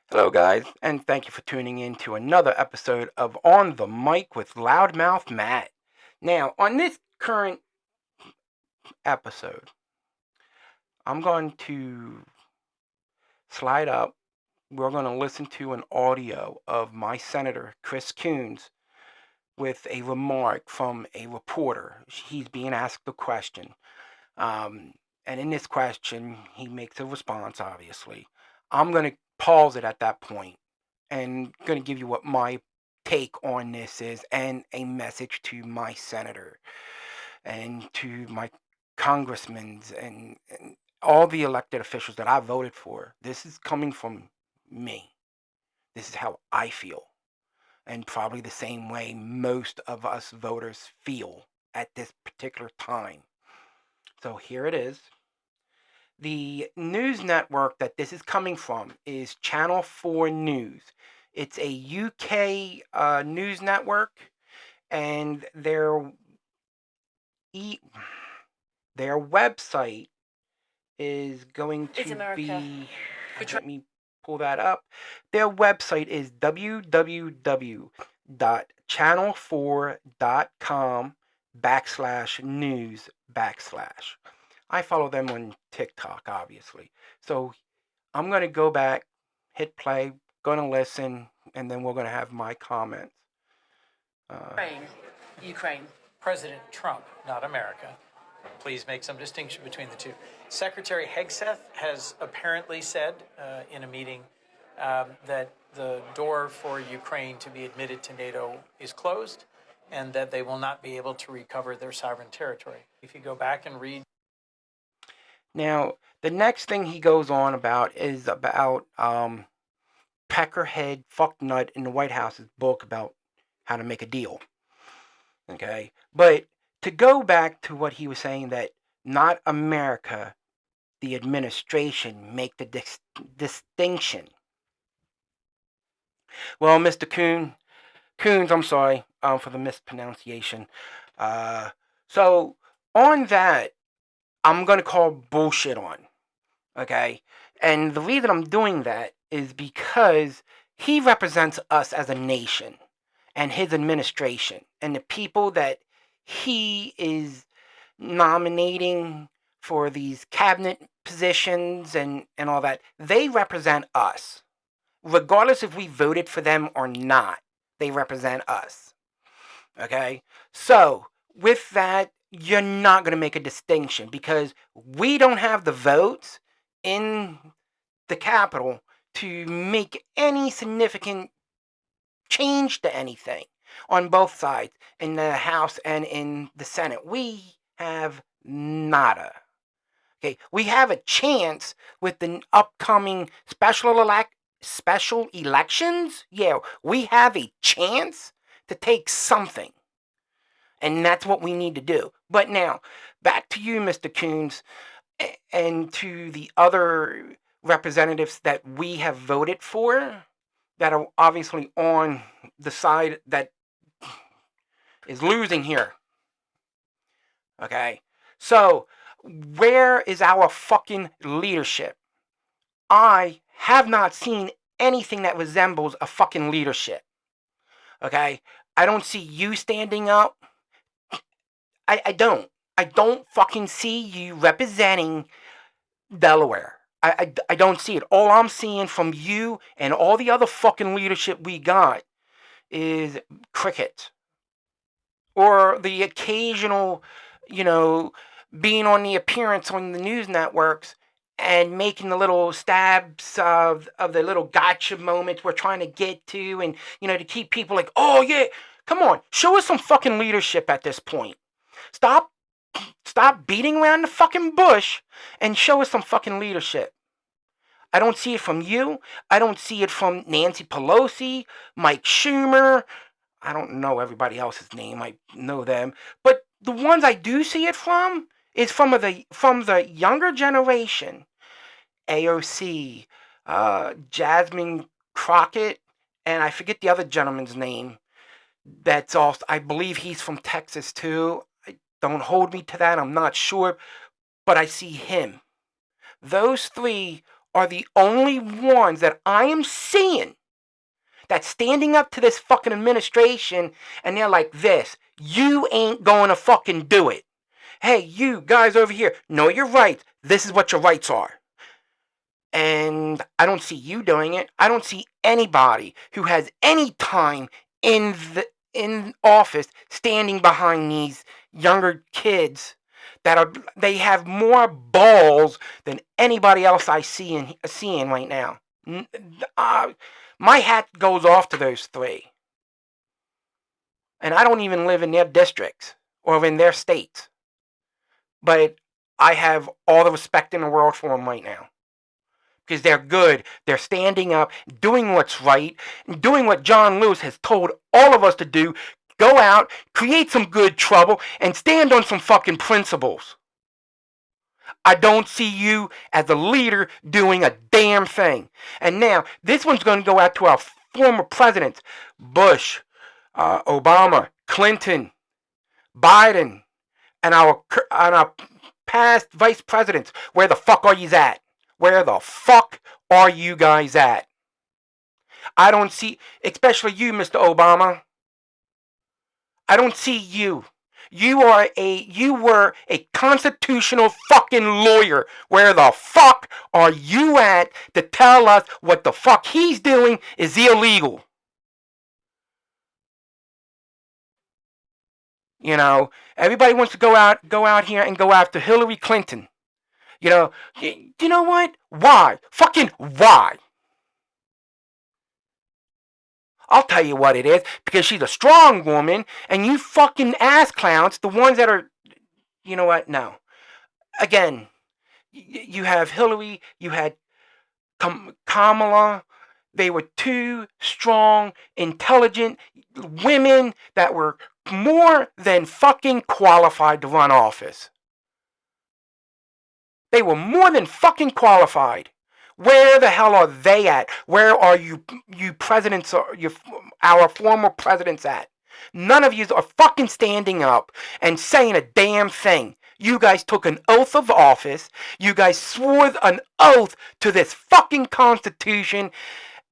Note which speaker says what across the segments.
Speaker 1: Hello, guys, and thank you for tuning in to another episode of On the Mic with Loudmouth Matt. Now, on this current episode, I'm going to slide up. We're going to listen to an audio of my senator, Chris Coons, with a remark from a reporter. He's being asked a question. Um, and in this question, he makes a response, obviously. I'm going to pause it at that point and going to give you what my take on this is and a message to my senator and to my congressmen and all the elected officials that I voted for. This is coming from me. This is how I feel. And probably the same way most of us voters feel at this particular time. So here it is. The news network that this is coming from is Channel 4 News. It's a UK news network, and e- their website is going
Speaker 2: It's
Speaker 1: to
Speaker 2: America.
Speaker 1: be. Let me pull that up. Their website is www.channel4.com/news/. I follow them on TikTok, obviously. So I'm going to go back, hit play, going to listen, and then we're going to have my comments.
Speaker 2: Ukraine.
Speaker 3: President Trump, not America. Please make some distinction between the two. Secretary Hegseth has apparently said in a meeting that the door for Ukraine to be admitted to NATO is closed and that they will not be able to recover their sovereign territory. If you go back and read.
Speaker 1: Now, the next thing he goes on about is about Peckerhead Fucknut in the White House's book about how to make a deal. Okay? But to go back to what he was saying, that not America, the administration, make the distinction. Well, Mr. Coons, I'm sorry for the mispronunciation. So on that, I'm going to call bullshit on. Okay? And the reason I'm doing that is because he represents us as a nation and his administration and the people that he is nominating for these cabinet positions and all that. They represent us. Regardless if we voted for them or not, they represent us. Okay? So, with that, you're not going to make a distinction because we don't have the votes in the Capitol to make any significant change to anything on both sides, in the House and in the Senate. We have nada. Okay, we have a chance with the upcoming special elections. Yeah, we have a chance to take something. And that's what we need to do. But now, back to you, Mr. Coons, and to the other representatives that we have voted for that are obviously on the side that is losing here. Okay? So, where is our fucking leadership? I have not seen anything that resembles a fucking leadership. Okay? I don't see you standing up. I don't. I don't fucking see you representing Delaware. I don't see it. All I'm seeing from you and all the other fucking leadership we got is cricket. Or the occasional, you know, being on the appearance on the news networks and making the little stabs of the little gotcha moments we're trying to get to, and, to keep people like, oh yeah, come on, show us some fucking leadership at this point. Stop beating around the fucking bush and show us some fucking leadership. I don't see it from you. I don't see it from Nancy Pelosi, Mike Schumer. I don't know everybody else's name. I know them. But the ones I do see it from is from the younger generation. AOC, Jasmine Crockett, and I forget the other gentleman's name. That's also, I believe he's from Texas too. Don't hold me to that. I'm not sure. But I see him. Those three are the only ones that I am seeing that's standing up to this fucking administration, and they're like this. You ain't going to fucking do it. Hey, you guys over here, know your rights. This is what your rights are. And I don't see you doing it. I don't see anybody who has any time in office standing behind these younger kids they have more balls than anybody else I seeing right now. My hat goes off to those three. And I don't even live in their districts or in their states. But I have all the respect in the world for them right now. Because they're good. They're standing up, doing what's right, doing what John Lewis has told all of us to do. Go out, create some good trouble, and stand on some fucking principles. I don't see you as a leader doing a damn thing. And now, this one's going to go out to our former presidents. Bush, Obama, Clinton, Biden, and our past vice presidents. Where the fuck are you at? Where the fuck are you guys at? I don't see, especially you, Mr. Obama. I don't see you. You were a constitutional fucking lawyer. Where the fuck are you at to tell us what the fuck he's doing is illegal? You know, everybody wants to go out here and go after Hillary Clinton. You know, you know what? Why? Fucking why? I'll tell you what it is. Because she's a strong woman, and you fucking ass clowns, the ones that are, you know what? No. Again, you have Hillary, you had Kamala. They were two strong, intelligent women that were more than fucking qualified to run office. They were more than fucking qualified. Where the hell are they at? Where are you presidents, our former presidents at? None of you are fucking standing up and saying a damn thing. You guys took an oath of office. You guys swore an oath to this fucking Constitution.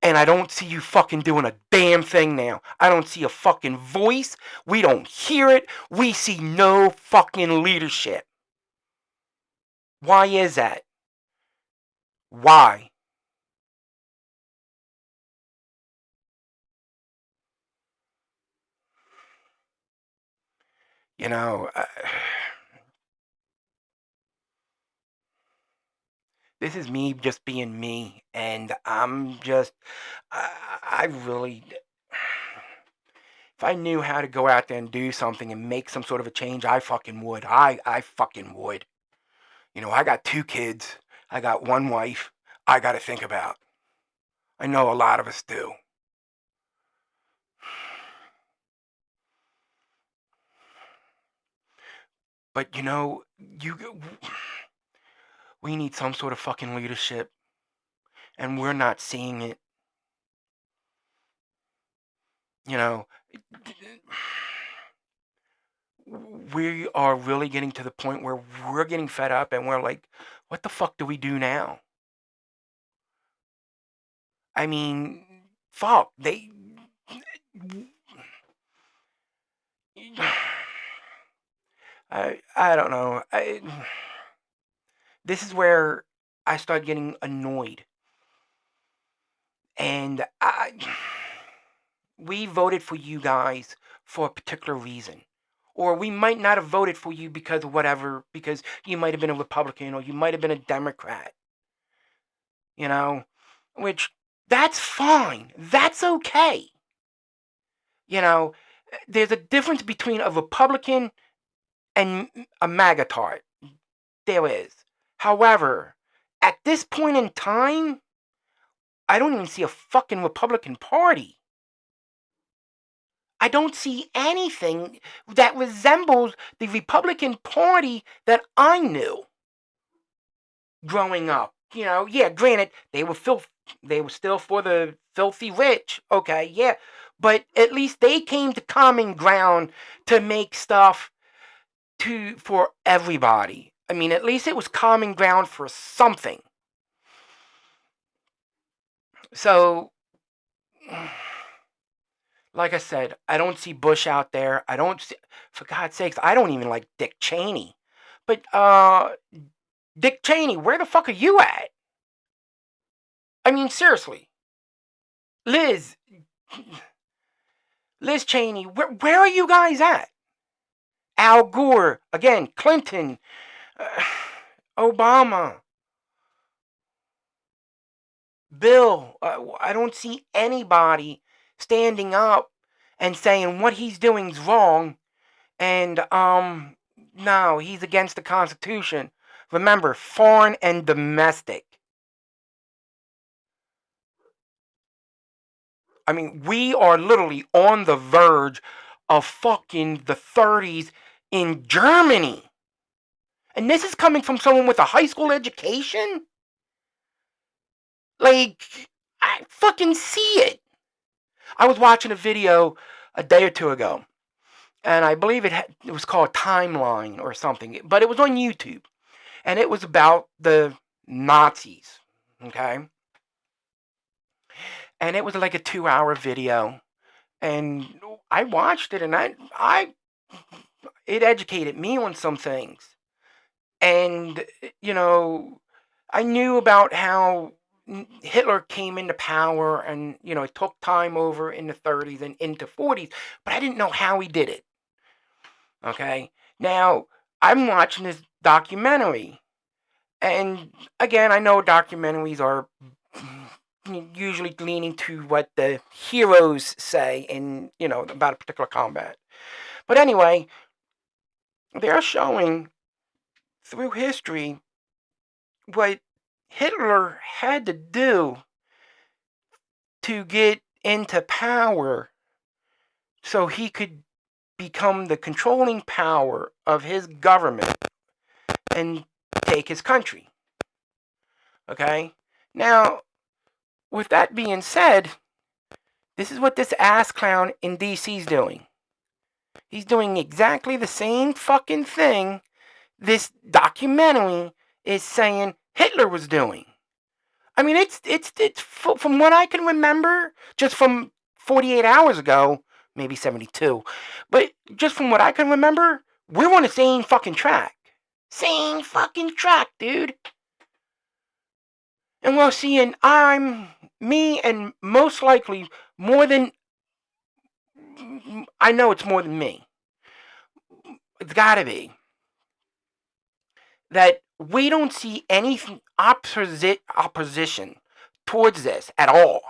Speaker 1: And I don't see you fucking doing a damn thing now. I don't see a fucking voice. We don't hear it. We see no fucking leadership. Why is that? Why? You know, this is me just being me, and I'm just, I really, if I knew how to go out there and do something and make some sort of a change, I fucking would. I fucking would. You know, I got 2 kids. I got 1 wife I got to think about. I know a lot of us do. But you know, we need some sort of fucking leadership, and we're not seeing it. You know, we are really getting to the point where we're getting fed up, and we're like, what the fuck do we do now? I mean, fuck, I don't know. This is where I start getting annoyed. And we voted for you guys for a particular reason. Or we might not have voted for you because of whatever, because you might have been a Republican or you might have been a Democrat. You know, which, that's fine. That's okay. You know, there's a difference between a Republican and a MAGA tart. There is. However, at this point in time, I don't even see a fucking Republican Party. I don't see anything that resembles the Republican Party that I knew growing up. You know, yeah, granted, they were still for the filthy rich. Okay, yeah. But at least they came to common ground to make stuff for everybody. I mean, at least it was common ground for something. So, like I said, I don't see Bush out there. I don't see, for God's sakes, I don't even like Dick Cheney. But, Dick Cheney, where the fuck are you at? I mean, seriously. Liz Cheney, where are you guys at? Al Gore, again, Clinton, Obama, Bill. I don't see anybody standing up and saying what he's doing is wrong. And, no, he's against the Constitution. Remember, foreign and domestic. I mean, we are literally on the verge of fucking the 30s in Germany. And this is coming from someone with a high school education? Like, I fucking see it. I was watching a video a day or two ago, and I believe it was called Timeline or something, but it was on YouTube, and it was about the Nazis, okay? And it was like a 2-hour video, and I watched it, and it educated me on some things. And, you know, I knew about how Hitler came into power and, it took time over in the 30s and into 40s, but I didn't know how he did it. Okay? Now, I'm watching this documentary. And again, I know documentaries are usually leaning to what the heroes say in, about a particular combat. But anyway, they're showing through history what Hitler had to do to get into power so he could become the controlling power of his government and take his country. Okay? Now, with that being said, this is what this ass clown in DC is doing. He's doing exactly the same fucking thing this documentary is saying Hitler was doing. I mean, it's from what I can remember, just from 48 hours ago, maybe 72, but just from what I can remember, we're on the same fucking track. Same fucking track, dude. And we're seeing me and most likely more than, I know it's more than me. It's gotta be. That we don't see any opposition towards this at all.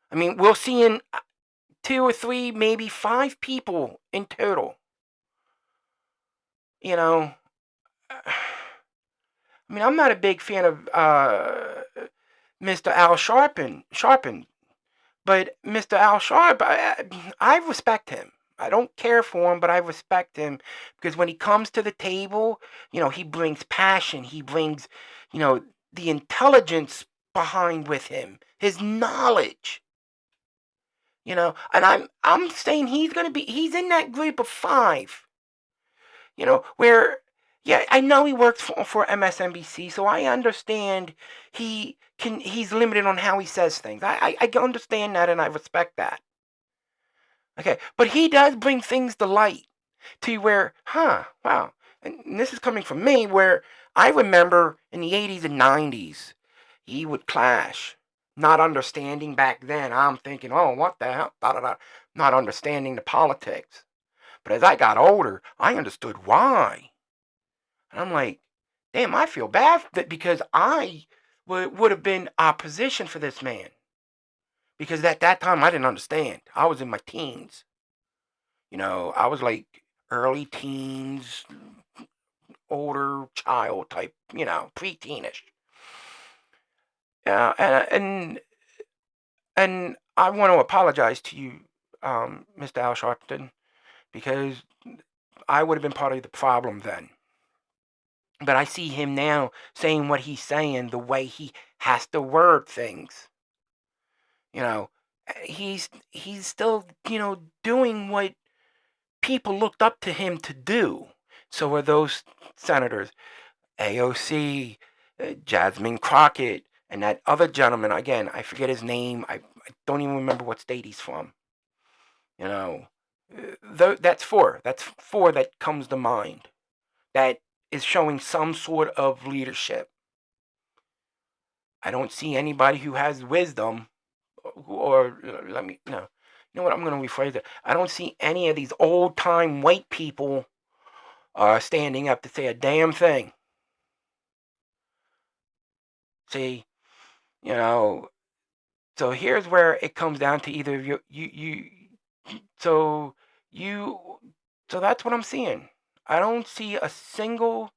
Speaker 1: I mean, we're seeing 2 or 3, maybe 5 people in total. I mean, I'm not a big fan of Mr. Al Sharpton, but Mr. Al Sharp, I respect him. I don't care for him, but I respect him because when he comes to the table, he brings passion. He brings, the intelligence behind with him, his knowledge. And I'm saying he's in that group of 5. Where, yeah, I know he works for MSNBC, so I understand he's limited on how he says things. I understand that and I respect that. Okay, but he does bring things to light to where, wow. And this is coming from me, where I remember in the 80s and 90s, he would clash. Not understanding back then, I'm thinking, oh, what the hell? Da, da, da. Not understanding the politics. But as I got older, I understood why. And I'm like, damn, I feel bad because I would have been opposition for this man. Because at that time, I didn't understand. I was in my teens. I was like early teens, older child type, pre-teenish. And I want to apologize to you, Mr. Al Sharpton, because I would have been part of the problem then. But I see him now saying what he's saying, the way he has to word things. He's still, doing what people looked up to him to do. So are those senators, AOC, Jasmine Crockett, And that other gentleman, again, I forget his name. I don't even remember what state he's from. You know, that's four. That's four that comes to mind. That is showing some sort of leadership. I don't see anybody who has wisdom, or let me no. You know what? I'm going to rephrase it. I don't see any of these old time white people standing up to say a damn thing. See, you know. So here's where it comes down to either so you so that's what I'm seeing. I don't see a single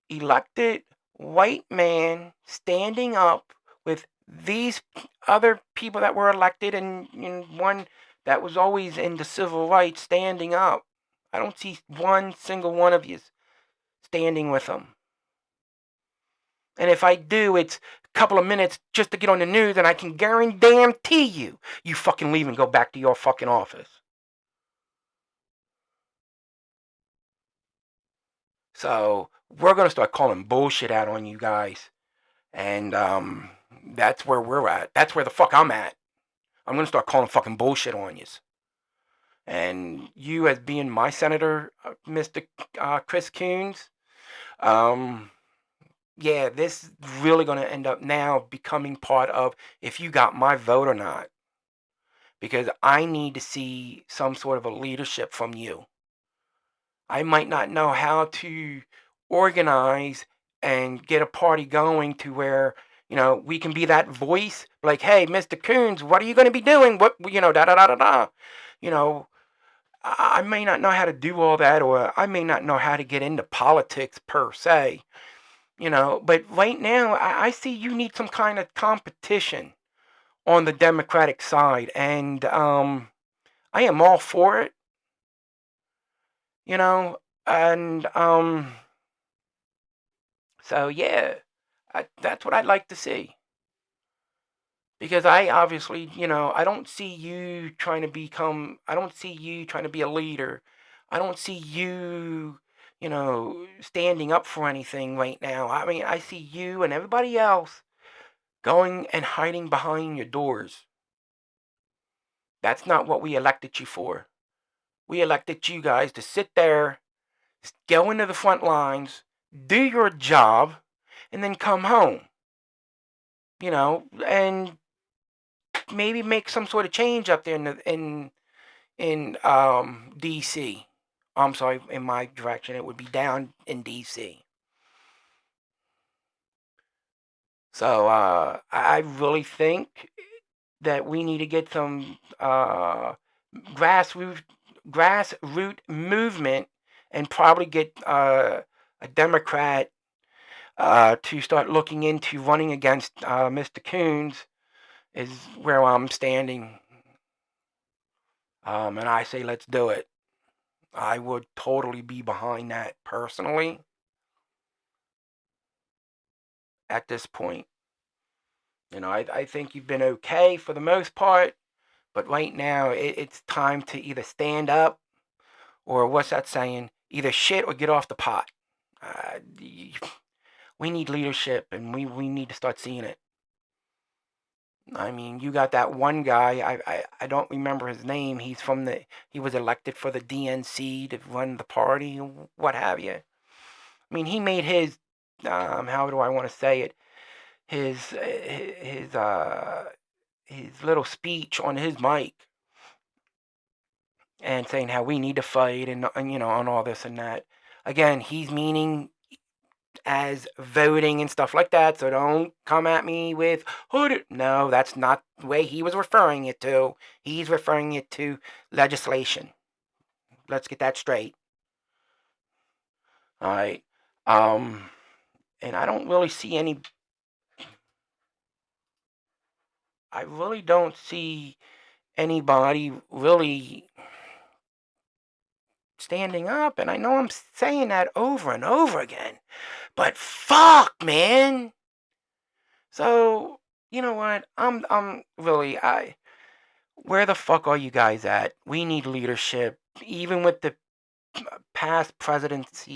Speaker 1: elected white man standing up with these other people that were elected, and one that was always in the civil rights standing up. I don't see one single one of you standing with them. And if I do, it's a couple of minutes just to get on the news, and I can guarantee you fucking leave and go back to your fucking office. So we're gonna start calling bullshit out on you guys, and that's where we're at. That's where the fuck I'm at. I'm gonna start calling fucking bullshit on you. And you, as being my senator, Mr. Chris Coons, yeah, this is really gonna end up now becoming part of if you got my vote or not, because I need to see some sort of a leadership from you. I might not know how to organize and get a party going to where, we can be that voice, like, hey, Mr. Coons, what are you going to be doing? What, da da da da da. You know, I may not know how to do all that, or I may not know how to get into politics per se, but right now, I see you need some kind of competition on the Democratic side, and I am all for it. And so yeah, that's what I'd like to see, because I obviously, I don't see you trying to I don't see you trying to be a leader. I don't see you, standing up for anything right now. I mean, I see you and everybody else going and hiding behind your doors. That's not what we elected you for. We elected you guys to sit there, go into the front lines, do your job, and then come home. And maybe make some sort of change up there in DC. I'm sorry, in my direction, it would be down in DC. So I really think that we need to get some grassroots movement, and probably get a Democrat to start looking into running against Mr. Coons, is where I'm standing. And I say, let's do it. I would totally be behind that personally at this point. I think you've been okay for the most part, but right now it's time to either stand up, or what's that saying? Either shit or get off the pot. We need leadership, and we need to start seeing it. I mean, you got that one guy. I don't remember his name. He was elected for the DNC to run the party, what have you. I mean, he made his how do I want to say it? His little speech on his mic, and saying how we need to fight, and on all this and that. Again, he's meaning as voting and stuff like that, so don't come at me with no, that's not the way he was referring it to. He's referring it to legislation. Let's get that straight. All right. And I don't really see any. I really don't see anybody really standing up, and I know I'm saying that over and over again, but fuck, man. So, you know what? I'm really, where the fuck are you guys at? We need leadership. Even with the past presidents,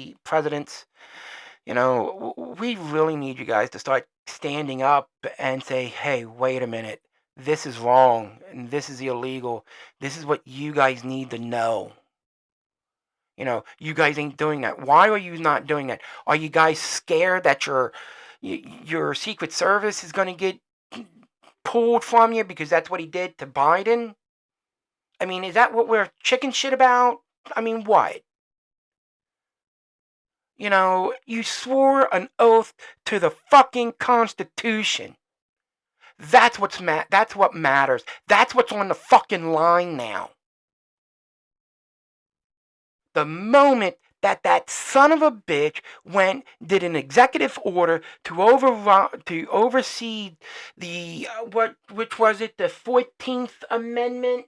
Speaker 1: We really need you guys to start standing up and say, hey, wait a minute. This is wrong and this is illegal. This is what you guys need to know. You guys ain't doing that. Why are you not doing that? Are you guys scared that your Secret Service is going to get pulled from you because that's what he did to Biden? I mean, is that what we're chicken shit about? I mean, what? You swore an oath to the fucking Constitution. That's that's what matters. That's what's on the fucking line now. The moment that son of a bitch did an executive order to oversee the which was it, the 14th Amendment,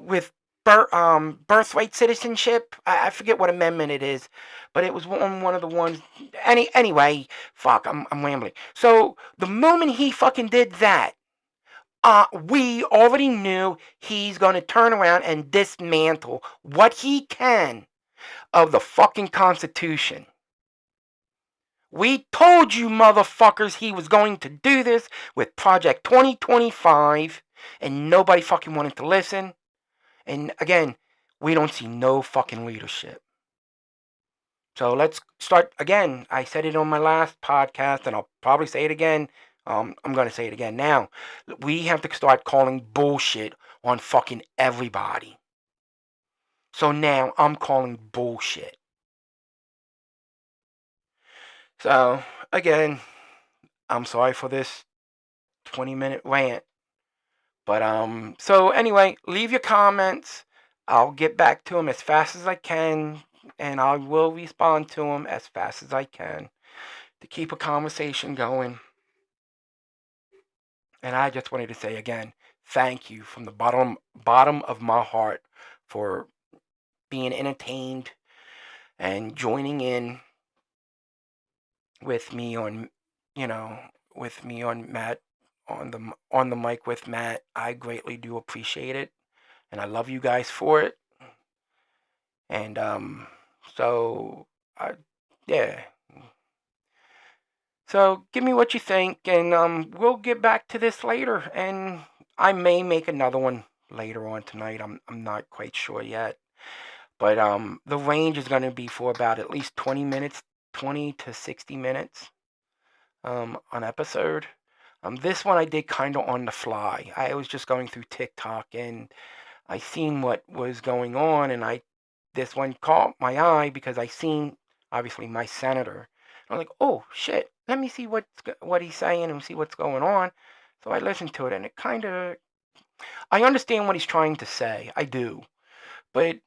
Speaker 1: with birthright citizenship. I forget what amendment it is, but it was one of the ones. Anyway, fuck, I'm rambling. So the moment he fucking did that, we already knew he's gonna turn around and dismantle what he can of the fucking Constitution. We told you motherfuckers he was going to do this with Project 2025, and nobody fucking wanted to listen. And again, we don't see no fucking leadership. So let's start again. I said it on my last podcast, and I'll probably say it again. I'm going to say it again now. We have to start calling bullshit on fucking everybody. So now I'm calling bullshit. So, again, I'm sorry for this 20-minute rant. But, so anyway, leave your comments. I'll get back to them as fast as I can, and I will respond to them as fast as I can to keep a conversation going. And I just wanted to say again, thank you from the bottom of my heart for being entertained and joining in with me on, Matt, on the mic with Matt. I greatly do appreciate it, and I love you guys for it. And so yeah. So give me what you think, and we'll get back to this later. And I may make another one later on tonight. I'm not quite sure yet, but the range is going to be for about at least 20 minutes, 20 to 60 minutes, an episode. This one I did kind of on the fly. I was just going through TikTok and I seen what was going on, and this one caught my eye because I seen obviously my senator. I'm like, oh shit, let me see what he's saying and see what's going on. So I listened to it, and I understand what he's trying to say. I do, but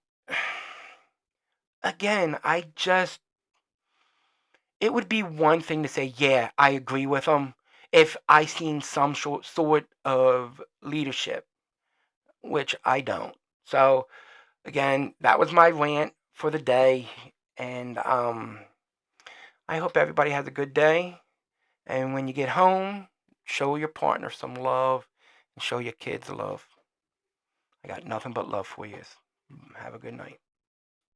Speaker 1: again, it would be one thing to say, yeah, I agree with him if I seen some sort of leadership, which I don't. So again, that was my rant for the day, and I hope everybody has a good day. And when you get home, show your partner some love and show your kids love. I got nothing but love for you. Have a good night.